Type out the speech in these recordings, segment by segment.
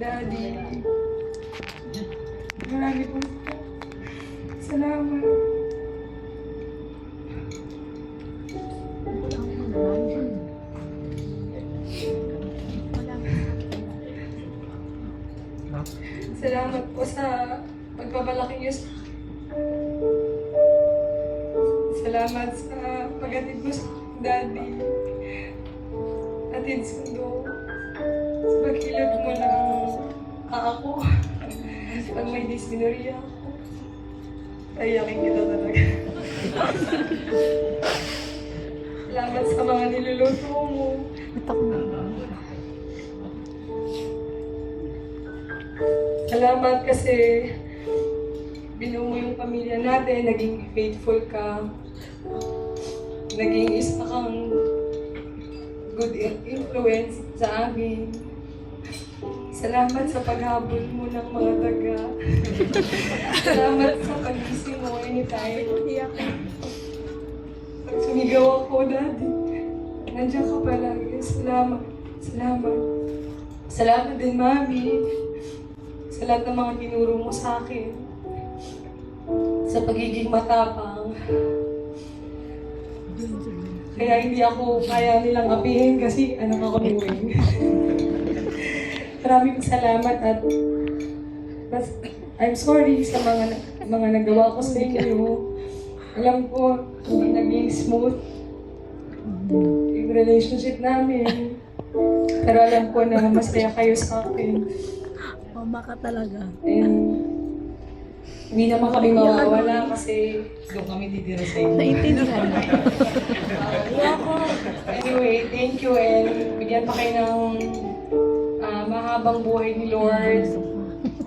Daddy. Marami po. Salamat. Salamat po sa pagbabalaki niyo sa salamat sa pag-atid mo sa Daddy. Atid sundo. Sa paghilot mo ng ako. Pag may dysmenorrhea ako. Ayakin kita talaga. Salamat sa mga niluluto mo. Salamat kasi binuo mo yung pamilya natin, naging faithful ka, naging isa kang good influence sa amin. Salamat sa paghabol mo ng mga daga. Salamat sa pagising mo anytime. Pag sumigaw ako, Daddy, nandiyan ka palagi. Salamat. Salamat. Salamat din, Mami. Sa lahat ng mga tinuro mo sa akin. Sa pagiging matapang. Kaya hindi ako kaya nilang apihin kasi anak ako ni Wayne. Maraming salamat at I'm sorry sa mga nagawa ko sa inyo. Alam ko, hindi naging smooth yung relationship namin. Pero alam ko na masaya kayo sa akin. Mama ka talaga. And hindi naman kami mawawala kasi doon kami titira sa inyo. Naintindihan. Anyway, thank you and bigyan pa kayo ng mahabang buhay ni Lord,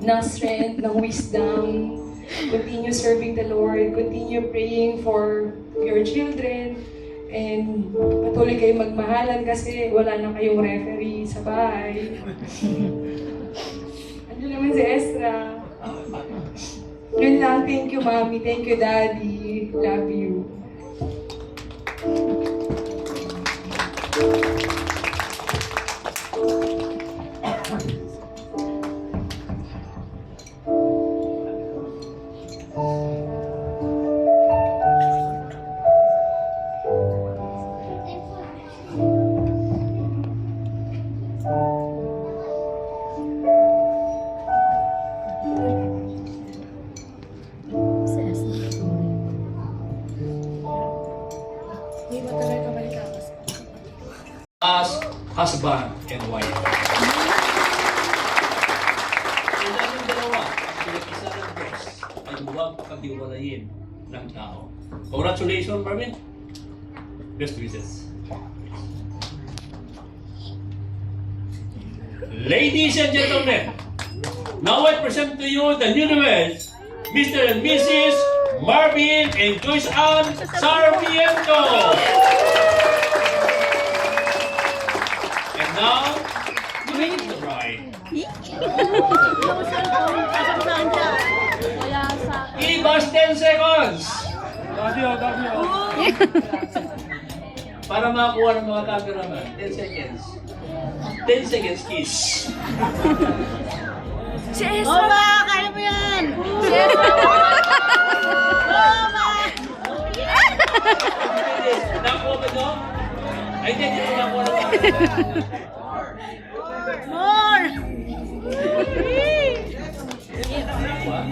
ng strength, ng wisdom. Continue serving the Lord, continue praying for your children, and patuloy kayo magmahalan kasi wala na kayong referee sa bahay. Andiyan naman si Ezra. Yun lang, thank you, Mommy. Thank you, Daddy. Love you. As husband and wife. Kung namin dalawa, pinag-isa ng Diyos, ay huwag paghiwalayin ng tao. Congratulations, Marvin. Best wishes. Ladies and gentlemen, now I present to you the newlyweds, Mr. and Mrs. Marvin and Joyce Ann Sarmiento. And now, to meet the bride. Give us 10 seconds. Para makakuha ng mga cameraman. 10 seconds. 10 seconds, kiss. Si Ezra! Mama! Kaya mo yan! Si Ezra! Mama! Nakuha ba ito? Ay, hindi ko nakuha ng More! Wow.